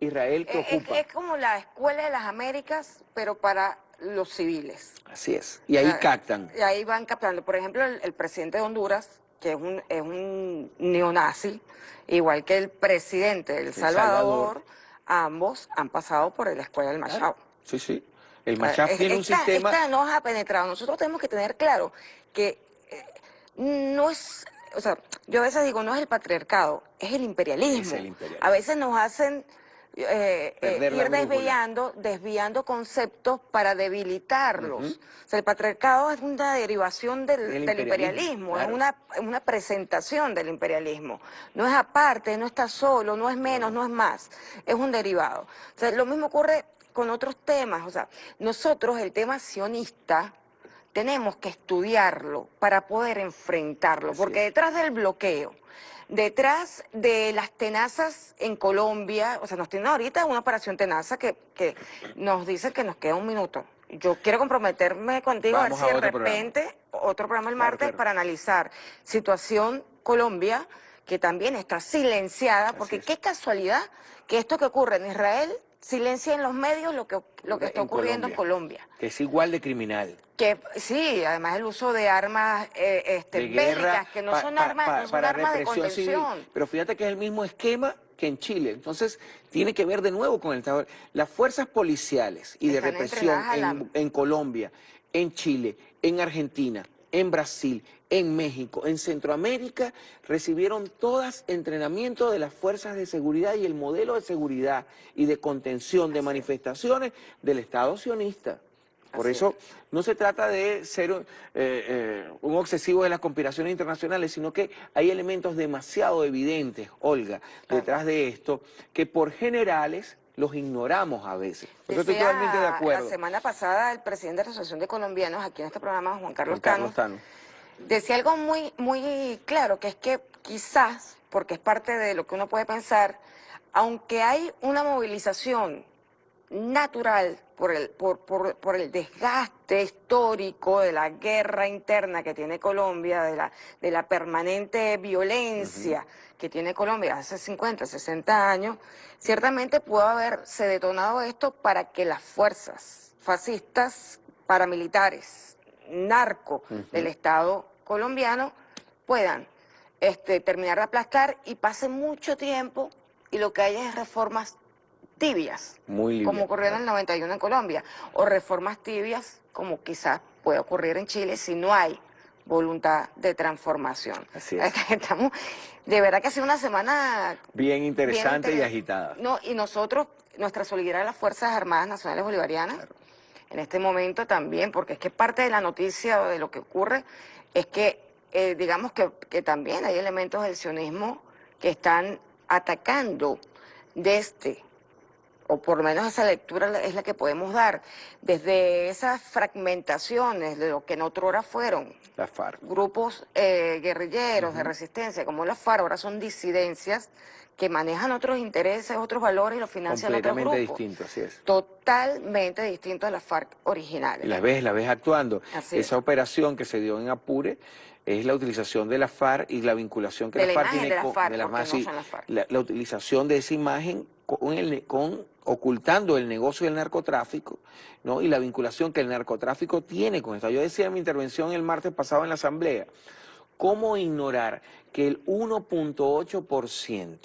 Israel que ocupa. Es como la Escuela de las Américas, pero para los civiles. Así es. Y ahí captan. Y ahí van captando. Por ejemplo, el presidente de Honduras, que es un neonazi, igual que el presidente de El Salvador, ambos han pasado por la escuela del Mashab. Sí, sí. El Mashab tiene un sistema... Esta nos ha penetrado. Nosotros tenemos que tener claro que no es... O sea, yo a veces digo, no es el patriarcado, es el imperialismo. Es el imperialismo. A veces nos hacen... Perder la ir brújula. desviando conceptos para debilitarlos. O sea, el patriarcado es una derivación Del del imperialismo, claro. es una presentación del imperialismo. No es aparte, no está solo, no es menos, no es más, es un derivado. O sea, lo mismo ocurre con otros temas. O sea, nosotros el tema sionista tenemos que estudiarlo para poder enfrentarlo, Así porque es. detrás del bloqueo, detrás de las tenazas en Colombia, o sea, nos tienen ahorita una operación tenaza que nos dice que nos queda un minuto. Yo quiero comprometerme contigo a ver Vamos si a de otro programa. repente, otro programa el Claro, martes, claro. para analizar situación Colombia, que también está silenciada, Así porque es. qué casualidad que esto que ocurre en Israel silencia en los medios lo que está En ocurriendo en Colombia. que es igual de criminal. Que sí, además el uso de armas De guerra bélicas, que no son armas, no son para armas de represión civil. contención. Pero fíjate que es el mismo esquema que en Chile. Entonces, tiene que ver de nuevo con el Estado. Las fuerzas policiales y de Están represión entregadas a la... en Colombia, en Chile, en Argentina, en Brasil, en México, en Centroamérica, recibieron todas entrenamiento de las fuerzas de seguridad y el modelo de seguridad y de contención de manifestaciones del Estado sionista. Por Así eso no se trata de ser un obsesivo de las conspiraciones internacionales, sino que hay elementos demasiado evidentes, Olga, Claro. detrás de esto, que por generales los ignoramos a veces. Por eso estoy Decía totalmente de la acuerdo. semana pasada el presidente de la Asociación de Colombianos, aquí en este programa, Juan Juan Carlos Carlos Tano, Tano. decía algo muy claro, que es que quizás, porque es parte de lo que uno puede pensar, aunque hay una movilización natural por el desgaste histórico de la guerra interna que tiene Colombia, de la permanente violencia que tiene Colombia hace 50, 60 años, ciertamente pudo haberse detonado esto para que las fuerzas fascistas, paramilitares, narco del Estado colombiano puedan terminar de aplastar y pase mucho tiempo y lo que haya es reformas tibias, Muy liviano, como ocurrió en claro. el 91 en Colombia, o reformas tibias, como quizás puede ocurrir en Chile si no hay voluntad de transformación. Así es. Estamos, de verdad que ha sido una semana Bien interesante y inter- agitada. No, y nosotros, nuestra solidaridad a las Fuerzas Armadas Nacionales Bolivarianas, en este momento también, porque es que parte de la noticia o de lo que ocurre es que, digamos que también hay elementos del sionismo que están atacando desde, o por lo menos esa lectura es la que podemos dar, desde esas fragmentaciones de lo que en otrora fueron La FARC. grupos guerrilleros de resistencia, como las FARC, ahora son disidencias que manejan otros intereses, otros valores y los financian otros Completamente grupos. distinto, así es. Totalmente distinto a las FARC originales. Y la ves actuando. Así Esa es. operación que se dio en Apure es la utilización de la FARC y la vinculación que De la la FARC imagen tiene de la con FARC, de la, porque no sí, son las FARC. la utilización de esa imagen con ocultando el negocio del narcotráfico, ¿no? Y la vinculación que el narcotráfico tiene con esto. Yo decía en mi intervención el martes pasado en la Asamblea, ¿cómo ignorar que el 1.8%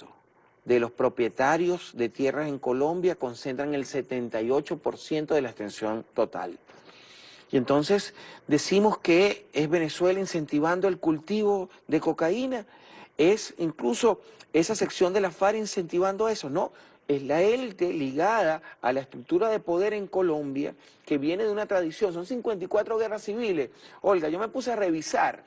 de los propietarios de tierras en Colombia concentran el 78% de la extensión total? Y entonces decimos que es Venezuela incentivando el cultivo de cocaína, es incluso esa sección de la FARC incentivando eso, no, es la élite ligada a la estructura de poder en Colombia que viene de una tradición, son 54 guerras civiles. Olga, yo me puse a revisar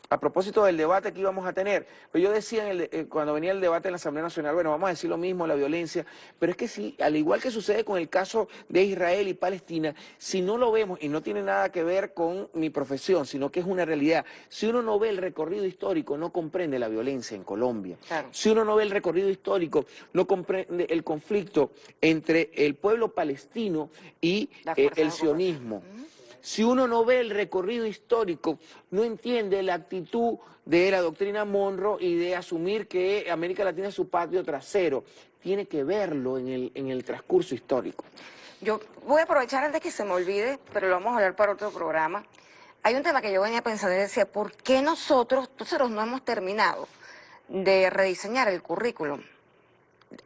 a propósito del debate que íbamos a tener, pero yo decía cuando venía el debate en la Asamblea Nacional, bueno, vamos a decir lo mismo, la violencia, pero es que si, al igual que sucede con el caso de Israel y Palestina, si no lo vemos, y no tiene nada que ver con mi profesión, sino que es una realidad, si uno no ve el recorrido histórico, no comprende la violencia en Colombia. Claro. Si uno no ve el recorrido histórico, no comprende el conflicto entre el pueblo palestino y el sionismo. Si uno no ve el recorrido histórico, no entiende la actitud de la doctrina Monroe y de asumir que América Latina es su patio trasero. Tiene que verlo en el transcurso histórico. Yo voy a aprovechar antes que se me olvide, pero lo vamos a hablar para otro programa. Hay un tema que yo venía pensando y decía, ¿por qué nosotros no hemos terminado de rediseñar el currículum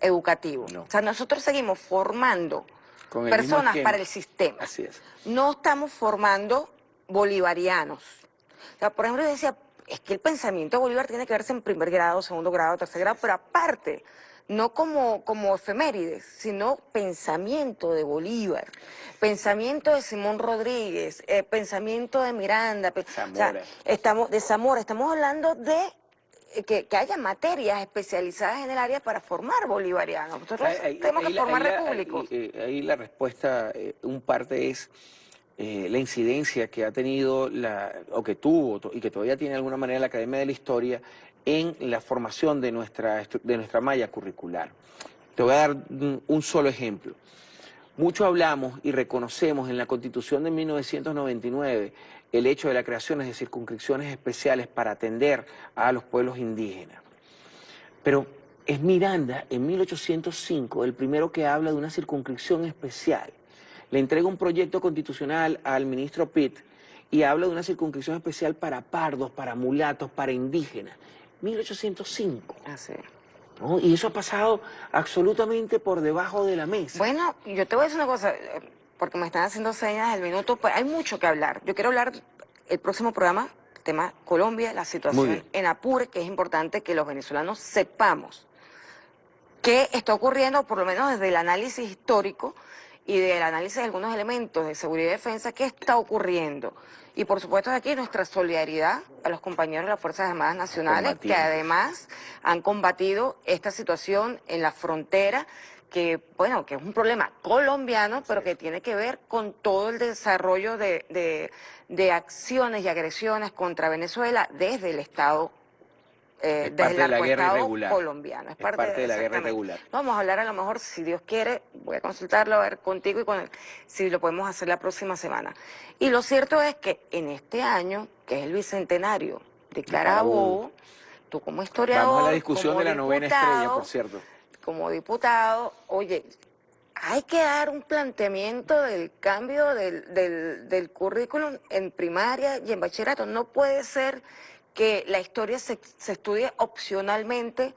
educativo? No. O sea, nosotros seguimos formando Con el mismo personas esquema. para el sistema. Así es. No estamos formando bolivarianos. O sea, por ejemplo, yo decía, es que el pensamiento de Bolívar tiene que verse en primer grado, segundo grado, tercer grado, pero aparte no como efemérides, sino pensamiento de Bolívar, pensamiento de Simón Rodríguez, pensamiento de Miranda, Zamora. De Zamora, estamos hablando de que haya materias especializadas en el área para formar bolivarianos. Nosotros tenemos que formar repúblicos. Ahí la respuesta, un parte es la incidencia que ha tenido, o que tuvo, y que todavía tiene de alguna manera la Academia de la Historia en la formación de nuestra malla curricular. Te voy a dar un solo ejemplo. Mucho hablamos y reconocemos en la Constitución de 1999 el hecho de la creación de circunscripciones especiales para atender a los pueblos indígenas. Pero es Miranda, en 1805, el primero que habla de una circunscripción especial. Le entrega un proyecto constitucional al ministro Pitt y habla de una circunscripción especial para pardos, para mulatos, para indígenas. 1805. Así es. ¿No? Y eso ha pasado absolutamente por debajo de la mesa. Bueno, yo te voy a decir una cosa, porque me están haciendo señas del minuto, pues hay mucho que hablar. Yo quiero hablar el próximo programa, el tema Colombia, la situación en Apure, que es importante que los venezolanos sepamos qué está ocurriendo, por lo menos desde el análisis histórico y del análisis de algunos elementos de seguridad y defensa, qué está ocurriendo. Y por supuesto aquí nuestra solidaridad a los compañeros de las Fuerzas Armadas Nacionales, que además han combatido esta situación en la frontera, que bueno, que es un problema colombiano, pero que tiene que ver con todo el desarrollo de acciones y agresiones contra Venezuela desde el Estado desde el narcoestado colombiano. Es parte de la guerra irregular. Vamos a hablar a lo mejor, si Dios quiere, voy a consultarlo, a ver contigo y con él, si lo podemos hacer la próxima semana. Y lo cierto es que en este año, que es el bicentenario de Carabobo, tú como historiador, vamos a la discusión de la novena estrella, por cierto. Como diputado, oye, hay que dar un planteamiento del cambio del currículum en primaria y en bachillerato. No puede ser que la historia se estudie opcionalmente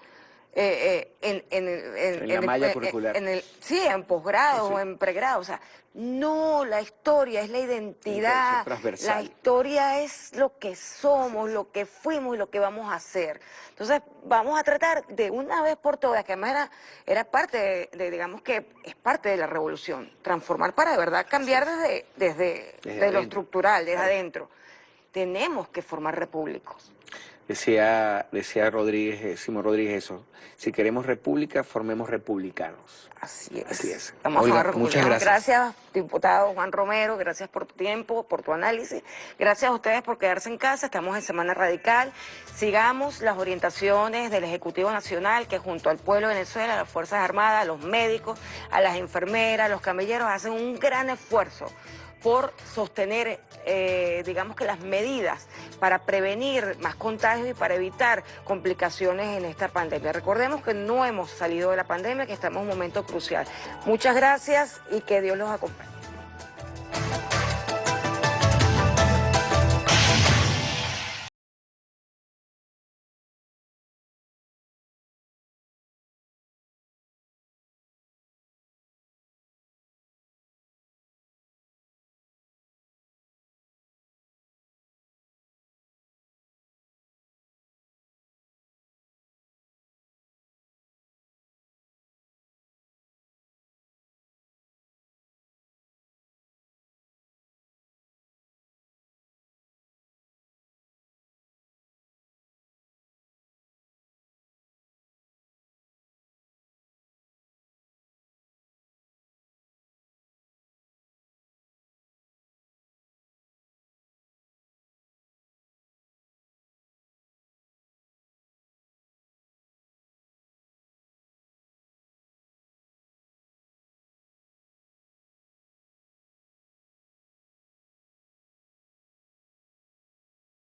en la malla curricular. Sí, en posgrado o en pregrado. O sea, no, la historia es la identidad. La historia es lo que somos, lo que fuimos y lo que vamos a hacer. Entonces, vamos a tratar de una vez por todas, que además era parte digamos que es parte de la revolución, transformar para de verdad cambiar desde lo estructural, desde adentro. Tenemos que formar repúblicos. Decía Simón Rodríguez eso, si queremos república, formemos republicanos. Así es. Así es. Vamos Olga, a formar muchas gracias. Gracias, diputado Juan Romero, gracias por tu tiempo, por tu análisis. Gracias a ustedes por quedarse en casa, estamos en Semana Radical. Sigamos las orientaciones del Ejecutivo Nacional, que junto al pueblo de Venezuela, a las Fuerzas Armadas, a los médicos, a las enfermeras, a los camilleros, hacen un gran esfuerzo por sostener, digamos que las medidas para prevenir más contagios y para evitar complicaciones en esta pandemia. Recordemos que no hemos salido de la pandemia, que estamos en un momento crucial. Muchas gracias y que Dios los acompañe.